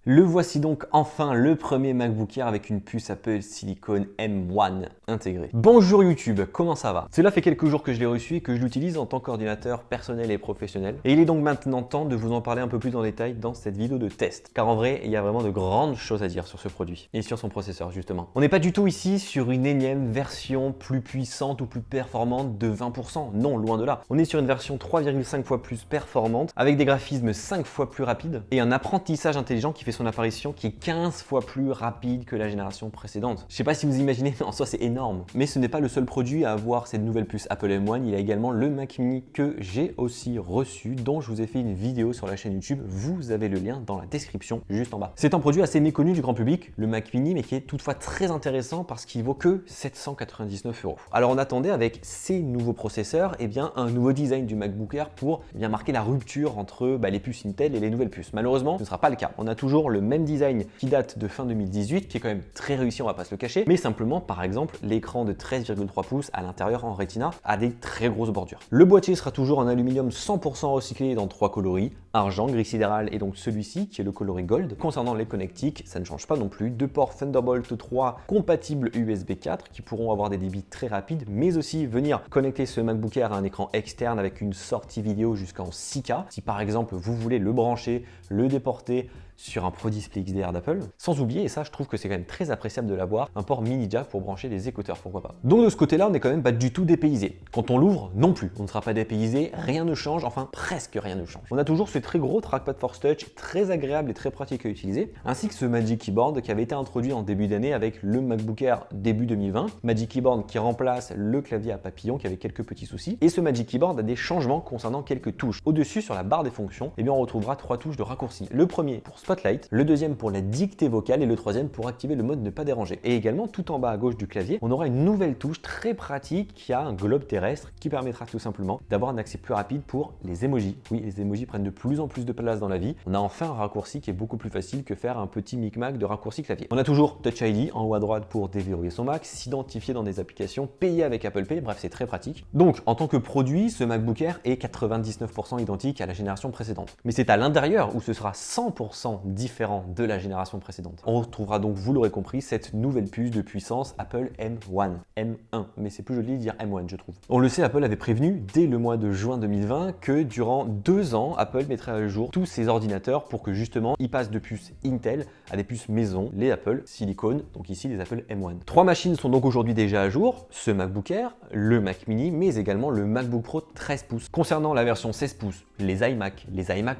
Le voici donc enfin le premier MacBook Air avec une puce Apple Silicon M1 intégrée. Bonjour YouTube, comment ça va? Cela fait quelques jours que je l'ai reçu et que je l'utilise en tant qu'ordinateur personnel et professionnel. Et il est donc maintenant temps de vous en parler un peu plus en détail dans cette vidéo de test. Car en vrai, il y a vraiment de grandes choses à dire sur ce produit et sur son processeur justement. On n'est pas du tout ici sur une énième version plus puissante ou plus performante de 20%. Non, loin de là. On est sur une version 3,5 fois plus performante avec des graphismes 5 fois plus rapides et un apprentissage intelligent qui fait son apparition qui est 15 fois plus rapide que la génération précédente. Je sais pas si vous imaginez, mais en soi c'est énorme. Mais ce n'est pas le seul produit à avoir cette nouvelle puce Apple M1, il y a également le Mac Mini que j'ai aussi reçu, dont je vous ai fait une vidéo sur la chaîne YouTube, vous avez le lien dans la description juste en bas. C'est un produit assez méconnu du grand public, le Mac Mini, mais qui est toutefois très intéressant parce qu'il vaut que 799 €. Alors on attendait avec ces nouveaux processeurs, un nouveau design du MacBook Air pour marquer la rupture entre les puces Intel et les nouvelles puces. Malheureusement, ce ne sera pas le cas. On a toujours le même design qui date de fin 2018, qui est quand même très réussi, on va pas se le cacher, mais simplement, par exemple, l'écran de 13,3 pouces à l'intérieur en Retina a des très grosses bordures. Le boîtier sera toujours en aluminium 100% recyclé dans 3 coloris, argent, gris sidéral et donc celui-ci qui est le coloris Gold. Concernant les connectiques, ça ne change pas non plus. Deux ports Thunderbolt 3 compatibles USB 4 qui pourront avoir des débits très rapides, mais aussi venir connecter ce MacBook Air à un écran externe avec une sortie vidéo jusqu'en 6K. Si par exemple vous voulez le brancher, le déporter sur un Pro Display XDR d'Apple. Sans oublier, et ça je trouve que c'est quand même très appréciable de l'avoir, un port mini jack pour brancher des écouteurs, pourquoi pas. Donc de ce côté-là, on n'est quand même pas du tout dépaysé. Quand on l'ouvre, non plus, on ne sera pas dépaysé, rien ne change, enfin presque rien ne change. On a toujours ce très gros trackpad Force Touch, très agréable et très pratique à utiliser, ainsi que ce Magic Keyboard qui avait été introduit en début d'année avec le MacBook Air début 2020. Magic Keyboard qui remplace le clavier à papillon qui avait quelques petits soucis. Et ce Magic Keyboard a des changements concernant quelques touches. Au-dessus, sur la barre des fonctions, on retrouvera 3 touches de raccourci. Le premier pour Spotlight, le deuxième pour la dictée vocale et le troisième pour activer le mode ne pas déranger. Et également, tout en bas à gauche du clavier, on aura une nouvelle touche très pratique qui a un globe terrestre qui permettra tout simplement d'avoir un accès plus rapide pour les emojis. Oui, les emojis prennent de plus en plus de place dans la vie. On a enfin un raccourci qui est beaucoup plus facile que faire un petit micmac de raccourci clavier. On a toujours Touch ID en haut à droite pour déverrouiller son Mac, s'identifier dans des applications, payer avec Apple Pay, bref, c'est très pratique. Donc, en tant que produit, ce MacBook Air est 99% identique à la génération précédente. Mais c'est à l'intérieur où ce sera 100% différent de la génération précédente. On retrouvera donc, vous l'aurez compris, cette nouvelle puce de puissance Apple M1. M1, mais c'est plus joli de dire M1, je trouve. On le sait, Apple avait prévenu dès le mois de juin 2020 que durant 2 ans, Apple mettrait à jour tous ses ordinateurs pour que justement, ils passent de puces Intel à des puces maison, les Apple Silicon, donc ici les Apple M1. 3 machines sont donc aujourd'hui déjà à jour, ce MacBook Air, le Mac Mini, mais également le MacBook Pro 13 pouces. Concernant la version 16 pouces, les iMac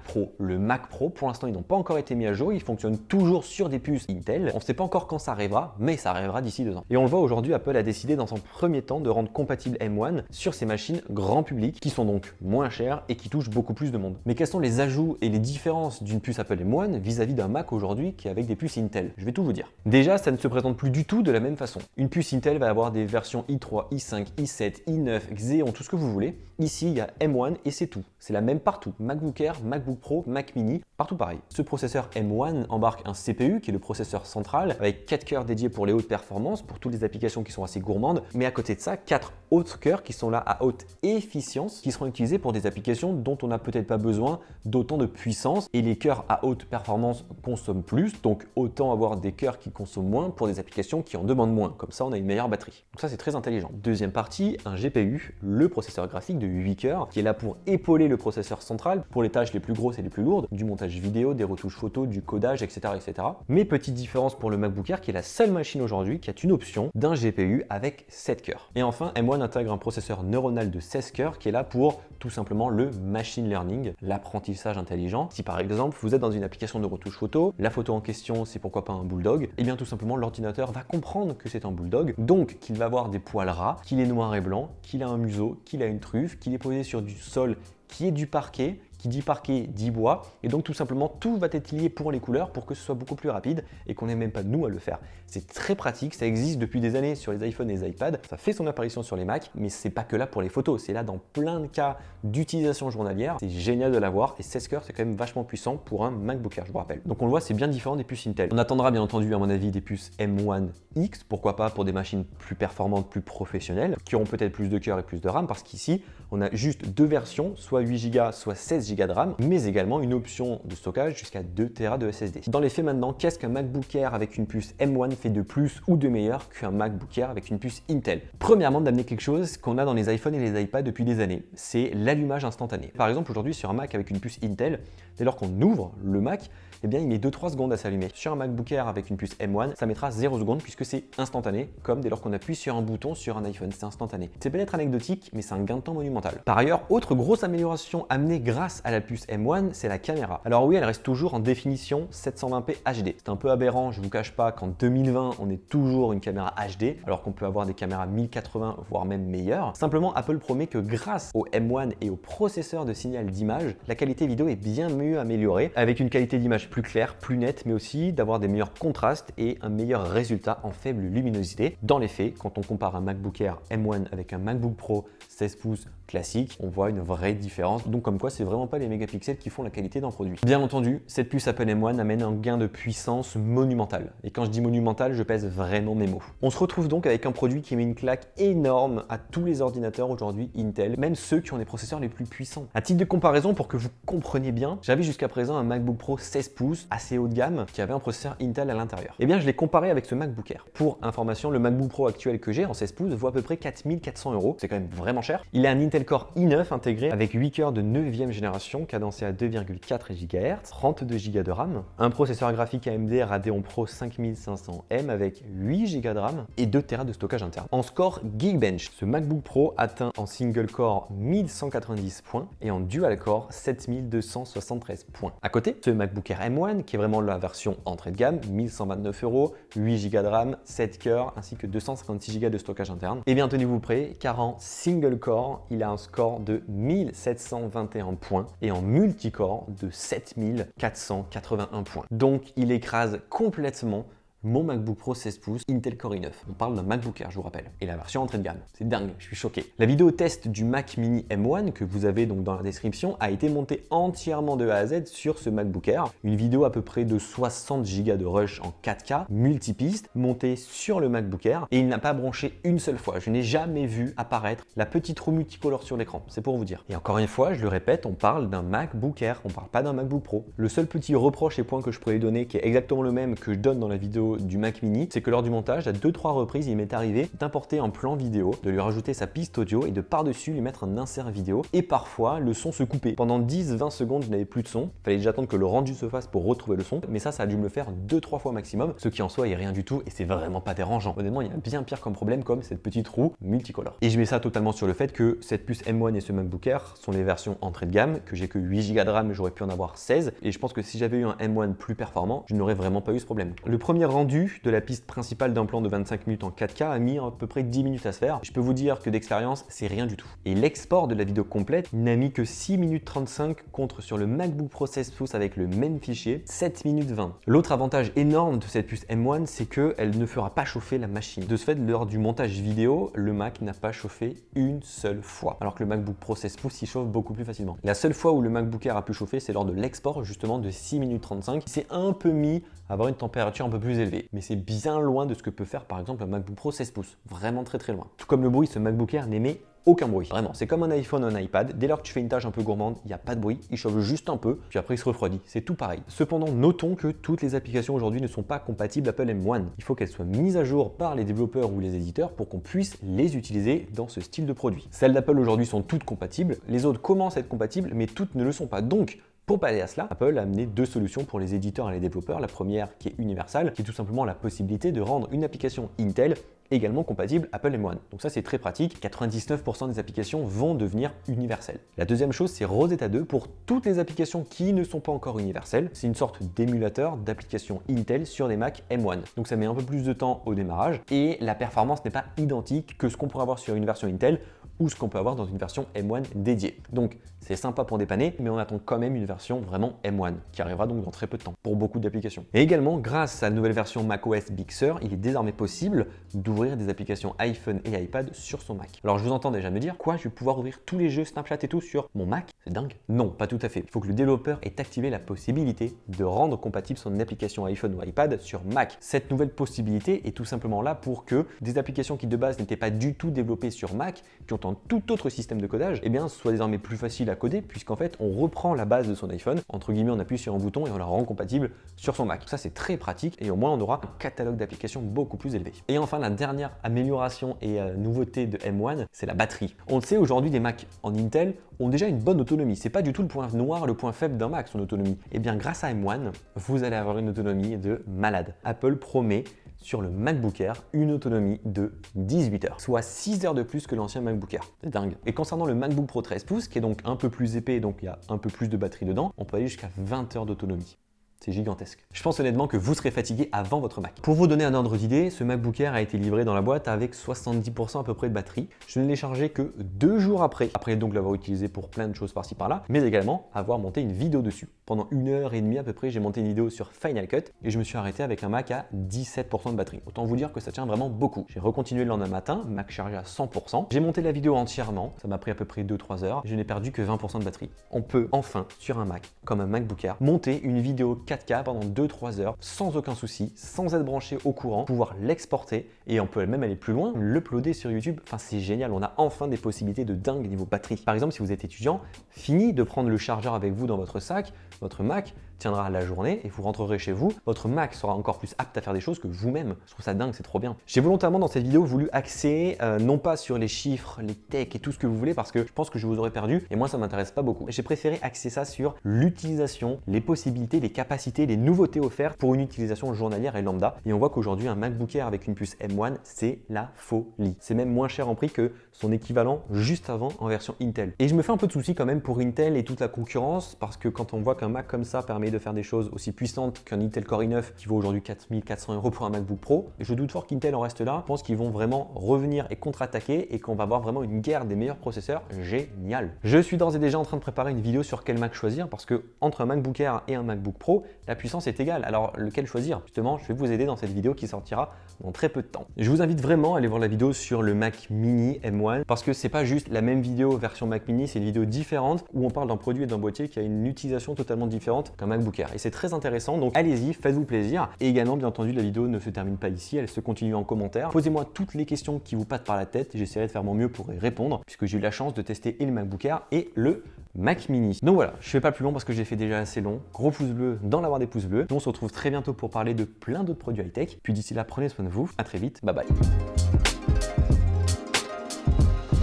Pro, le Mac Pro, pour l'instant ils n'ont pas encore été mis à jour, ils fonctionnent toujours sur des puces Intel. On ne sait pas encore quand ça arrivera, mais ça arrivera d'ici 2 ans. Et on le voit aujourd'hui, Apple a décidé dans son premier temps de rendre compatible M1 sur ces machines grand public, qui sont donc moins chères et qui touchent beaucoup plus de monde. Mais quels sont les ajouts et les différences d'une puce Apple M1 vis-à-vis d'un Mac aujourd'hui qui est avec des puces Intel? Je vais tout vous dire. Déjà, ça ne se présente plus du tout de la même façon. Une puce Intel va avoir des versions i3, i5, i7, i9, Xeon, tout ce que vous voulez. Ici, il y a M1 et c'est tout. C'est la même partout. MacBook Air, MacBook Pro, Mac Mini, partout pareil. Ce processeur M1 embarque un CPU qui est le processeur central avec 4 cœurs dédiés pour les hautes performances, pour toutes les applications qui sont assez gourmandes. Mais à côté de ça, 4 autres cœurs qui sont là à haute efficience, qui seront utilisés pour des applications dont on n'a peut-être pas besoin d'autant de puissance. Et les cœurs à haute performance consomment plus, donc autant avoir des cœurs qui consomment moins pour des applications qui en demandent moins. Comme ça, on a une meilleure batterie. Donc ça, c'est très intelligent. Deuxième partie, un GPU, le processeur graphique de 8 cœurs, qui est là pour épauler le processeur central pour les tâches les plus grosses et les plus lourdes, du montage vidéo, des retouches photos, du codage, etc. etc. Mais petite différence pour le MacBook Air, qui est la seule machine aujourd'hui qui a une option d'un GPU avec 7 cœurs. Et enfin, M1 intègre un processeur neuronal de 16 cœurs qui est là pour tout simplement le machine learning, l'apprentissage intelligent. Si par exemple, vous êtes dans une application de retouche photo, la photo en question, c'est pourquoi pas un bulldog, et bien tout simplement, l'ordinateur va comprendre que c'est un bulldog, donc qu'il va avoir des poils ras, qu'il est noir et blanc, qu'il a un museau, qu'il a une truffe, qu'il est posé sur du sol qui est du parquet, qui dit parquet dit bois, et donc tout simplement tout va être lié pour les couleurs pour que ce soit beaucoup plus rapide et qu'on n'ait même pas nous à le faire. C'est très pratique, ça existe depuis des années sur les iPhones et les iPads, ça fait son apparition sur les Mac, mais c'est pas que là pour les photos, c'est là dans plein de cas d'utilisation journalière, c'est génial de l'avoir et 16 cœurs c'est quand même vachement puissant pour un MacBook Air, je vous rappelle. Donc on le voit, c'est bien différent des puces Intel. On attendra bien entendu à mon avis des puces M1X, pourquoi pas pour des machines plus performantes, plus professionnelles, qui auront peut-être plus de cœurs et plus de RAM, parce qu'ici on a juste 2 versions, soit 8 Go, soit 16 Go de RAM, mais également une option de stockage jusqu'à 2 Tera de SSD. Dans les faits maintenant, qu'est-ce qu'un MacBook Air avec une puce M1 fait de plus ou de meilleur qu'un MacBook Air avec une puce Intel? Premièrement, d'amener quelque chose qu'on a dans les iPhones et les iPads depuis des années, c'est l'allumage instantané. Par exemple, aujourd'hui sur un Mac avec une puce Intel, dès lors qu'on ouvre le Mac, eh bien, il met 2-3 secondes à s'allumer. Sur un MacBook Air avec une puce M1, ça mettra 0 secondes puisque c'est instantané, comme dès lors qu'on appuie sur un bouton sur un iPhone, c'est instantané. C'est peut-être anecdotique, mais c'est un gain de temps monumental. Par ailleurs, autre grosse amélioration amenée grâce à la puce M1, c'est la caméra. Alors oui, elle reste toujours en définition 720p HD. C'est un peu aberrant, je vous cache pas qu'en 2020, on est toujours une caméra HD, alors qu'on peut avoir des caméras 1080, voire même meilleures. Simplement, Apple promet que grâce au M1 et au processeur de signal d'image, la qualité vidéo est bien mieux améliorée, avec une qualité d'image plus claire, plus nette, mais aussi d'avoir des meilleurs contrastes et un meilleur résultat en faible luminosité. Dans les faits, quand on compare un MacBook Air M1 avec un MacBook Pro 16 pouces classique, on voit une vraie différence. Donc comme quoi, c'est vraiment pas les mégapixels qui font la qualité d'un produit. Bien entendu, cette puce Apple M1 amène un gain de puissance monumental. Et quand je dis monumental, je pèse vraiment mes mots. On se retrouve donc avec un produit qui met une claque énorme à tous les ordinateurs aujourd'hui Intel, même ceux qui ont les processeurs les plus puissants. À titre de comparaison, pour que vous compreniez bien, j'avais jusqu'à présent un MacBook Pro 16 pouces, assez haut de gamme, qui avait un processeur Intel à l'intérieur. Et bien, je l'ai comparé avec ce MacBook Air. Pour information, le MacBook Pro actuel que j'ai en 16 pouces vaut à peu près 4400 €. C'est quand même vraiment cher. Il a un Intel Core i9 intégré avec 8 cœurs de 9e génération, cadencé à 2,4 GHz, 32 Go de RAM, un processeur graphique AMD Radeon Pro 5500M avec 8 Go de RAM et 2 Tera de stockage interne. En score Geekbench, ce MacBook Pro atteint en single core 1190 points et en dual core 7273 points. À côté, ce MacBook Air M1, qui est vraiment la version entrée de gamme, 1129 €, 8 Go de RAM, 7 cœurs ainsi que 256 Go de stockage interne. Et bien tenez-vous prêts, car en single core, il a un score de 1721 points et en multicore de 7481 points. Donc il écrase complètement mon MacBook Pro 16 pouces Intel Core i9. On parle d'un MacBook Air, je vous rappelle. Et la version entrée de gamme. C'est dingue, je suis choqué. La vidéo test du Mac Mini M1 que vous avez donc dans la description a été montée entièrement de A à Z sur ce MacBook Air. Une vidéo à peu près de 60 Go de rush en 4K, multipiste, montée sur le MacBook Air et il n'a pas branché une seule fois. Je n'ai jamais vu apparaître la petite roue multicolore sur l'écran, c'est pour vous dire. Et encore une fois, je le répète, on parle d'un MacBook Air, on parle pas d'un MacBook Pro. Le seul petit reproche et point que je pourrais lui donner, qui est exactement le même que je donne dans la vidéo du Mac Mini, c'est que lors du montage, à 2-3 reprises, il m'est arrivé d'importer un plan vidéo, de lui rajouter sa piste audio et de par-dessus lui mettre un insert vidéo. Et parfois, le son se coupait. Pendant 10-20 secondes, je n'avais plus de son. Il fallait déjà attendre que le rendu se fasse pour retrouver le son. Mais ça a dû me le faire 2-3 fois maximum, ce qui en soi est rien du tout et c'est vraiment pas dérangeant. Honnêtement, il y a bien pire comme problème, comme cette petite roue multicolore. Et je mets ça totalement sur le fait que cette puce M1 et ce MacBook Air sont les versions entrée de gamme, que j'ai que 8 Go de RAM, mais j'aurais pu en avoir 16. Et je pense que si j'avais eu un M1 plus performant, je n'aurais vraiment pas eu ce problème. Le premier rendu de la piste principale d'un plan de 25 minutes en 4K a mis à peu près 10 minutes à se faire. Je peux vous dire que d'expérience, c'est rien du tout. Et l'export de la vidéo complète n'a mis que 6 minutes 35 contre sur le MacBook Pro 16 pouces avec le même fichier, 7 minutes 20. L'autre avantage énorme de cette puce M1, c'est qu'elle ne fera pas chauffer la machine. De ce fait, lors du montage vidéo, le Mac n'a pas chauffé une seule fois. Alors que le MacBook Pro 16 pouces, il chauffe beaucoup plus facilement. La seule fois où le MacBook Air a pu chauffer, c'est lors de l'export justement de 6 minutes 35. C'est un peu mis à avoir une température un peu plus élevée. Mais c'est bien loin de ce que peut faire par exemple un MacBook Pro 16 pouces. Vraiment très très loin. Tout comme le bruit, ce MacBook Air n'émet aucun bruit. Vraiment, c'est comme un iPhone ou un iPad. Dès lors que tu fais une tâche un peu gourmande, il n'y a pas de bruit, il chauffe juste un peu, puis après il se refroidit. C'est tout pareil. Cependant, notons que toutes les applications aujourd'hui ne sont pas compatibles Apple M1. Il faut qu'elles soient mises à jour par les développeurs ou les éditeurs pour qu'on puisse les utiliser dans ce style de produit. Celles d'Apple aujourd'hui sont toutes compatibles, les autres commencent à être compatibles, mais toutes ne le sont pas. Donc, pour pallier à cela, Apple a amené deux solutions pour les éditeurs et les développeurs. La première, qui est universelle, qui est tout simplement la possibilité de rendre une application Intel également compatible Apple M1. Donc ça, c'est très pratique. 99% des applications vont devenir universelles. La deuxième chose, c'est Rosetta 2 pour toutes les applications qui ne sont pas encore universelles. C'est une sorte d'émulateur d'applications Intel sur des Mac M1. Donc ça met un peu plus de temps au démarrage et la performance n'est pas identique que ce qu'on pourrait avoir sur une version Intel ou ce qu'on peut avoir dans une version M1 dédiée. Donc c'est sympa pour dépanner, mais on attend quand même une version vraiment M1 qui arrivera donc dans très peu de temps pour beaucoup d'applications. Et également, grâce à la nouvelle version macOS Big Sur, il est désormais possible d'ouvrir des applications iPhone et iPad sur son Mac. Alors je vous entends déjà me dire, quoi, je vais pouvoir ouvrir tous les jeux Snapchat et tout sur mon Mac? C'est dingue. Non, pas tout à fait. Il faut que le développeur ait activé la possibilité de rendre compatible son application iPhone ou iPad sur Mac. Cette nouvelle possibilité est tout simplement là pour que des applications qui de base n'étaient pas du tout développées sur Mac, qui ont en dans tout autre système de codage, eh bien, soit désormais plus facile à coder, puisqu'en fait, on reprend la base de son iPhone, entre guillemets, on appuie sur un bouton et on la rend compatible sur son Mac. Ça, c'est très pratique et au moins, on aura un catalogue d'applications beaucoup plus élevé. Et enfin, la dernière amélioration et nouveauté de M1, c'est la batterie. On le sait, aujourd'hui, des Macs en Intel ont déjà une bonne autonomie. C'est pas du tout le point noir, le point faible d'un Mac, son autonomie. Et bien, grâce à M1, vous allez avoir une autonomie de malade. Apple promet sur le MacBook Air une autonomie de 18 heures, soit 6 heures de plus que l'ancien MacBook Air. C'est dingue. Et concernant le MacBook Pro 13 pouces, qui est donc un peu plus épais, donc il y a un peu plus de batterie dedans, on peut aller jusqu'à 20 heures d'autonomie. C'est gigantesque. Je pense honnêtement que vous serez fatigué avant votre Mac. Pour vous donner un ordre d'idée, ce MacBook Air a été livré dans la boîte avec 70% à peu près de batterie. Je ne l'ai chargé que 2 jours après donc l'avoir utilisé pour plein de choses par-ci par-là, mais également avoir monté une vidéo dessus. Pendant 1h30 à peu près, j'ai monté une vidéo sur Final Cut et je me suis arrêté avec un Mac à 17% de batterie. Autant vous dire que ça tient vraiment beaucoup. J'ai recontinué le lendemain matin, Mac chargé à 100%. J'ai monté la vidéo entièrement, ça m'a pris à peu près 2-3 heures. Je n'ai perdu que 20% de batterie. On peut enfin, sur un Mac, comme un MacBook Air, monter une vidéo 4K pendant 2-3 heures sans aucun souci, sans être branché au courant, pouvoir l'exporter et on peut même aller plus loin, l'uploader sur YouTube. Enfin, c'est génial, on a enfin des possibilités de dingue niveau batterie. Par exemple, si vous êtes étudiant, fini de prendre le chargeur avec vous dans votre sac, votre Mac tiendra la journée et vous rentrerez chez vous, votre Mac sera encore plus apte à faire des choses que vous-même. Je trouve ça dingue, c'est trop bien. J'ai volontairement dans cette vidéo voulu axer non pas sur les chiffres, les techs et tout ce que vous voulez parce que je pense que je vous aurais perdu et moi ça m'intéresse pas beaucoup. J'ai préféré axer ça sur l'utilisation, les possibilités, les capacités, les nouveautés offertes pour une utilisation journalière et lambda. Et on voit qu'aujourd'hui un MacBook Air avec une puce M1, c'est la folie. C'est même moins cher en prix que son équivalent juste avant en version Intel. Et je me fais un peu de soucis quand même pour Intel et toute la concurrence parce que quand on voit qu'un Mac comme ça permet de faire des choses aussi puissantes qu'un Intel Core i9 qui vaut aujourd'hui 4400 € pour un MacBook Pro, et je doute fort qu'Intel en reste là. Je pense qu'ils vont vraiment revenir et contre-attaquer et qu'on va avoir vraiment une guerre des meilleurs processeurs. Génial. Je suis d'ores et déjà en train de préparer une vidéo sur quel Mac choisir parce que entre un MacBook Air et un MacBook Pro, la puissance est égale. Alors lequel choisir? Justement, je vais vous aider dans cette vidéo qui sortira dans très peu de temps. Je vous invite vraiment à aller voir la vidéo sur le Mac Mini M1 parce que c'est pas juste la même vidéo version Mac Mini, c'est une vidéo différente où on parle d'un produit et d'un boîtier qui a une utilisation totalement différente qu'un MacBook Air. Et c'est très intéressant, donc allez-y, faites-vous plaisir. Et également, bien entendu, la vidéo ne se termine pas ici, elle se continue en commentaire. Posez-moi toutes les questions qui vous passent par la tête et j'essaierai de faire mon mieux pour y répondre puisque j'ai eu la chance de tester et le MacBook Air et le Mac Mini. Donc voilà, je fais pas plus long parce que j'ai fait déjà assez long. Gros pouce bleu dans la barre des pouces bleus. Nous, on se retrouve très bientôt pour parler de plein d'autres produits high-tech. Puis d'ici là, prenez soin de vous. À très vite. Bye bye.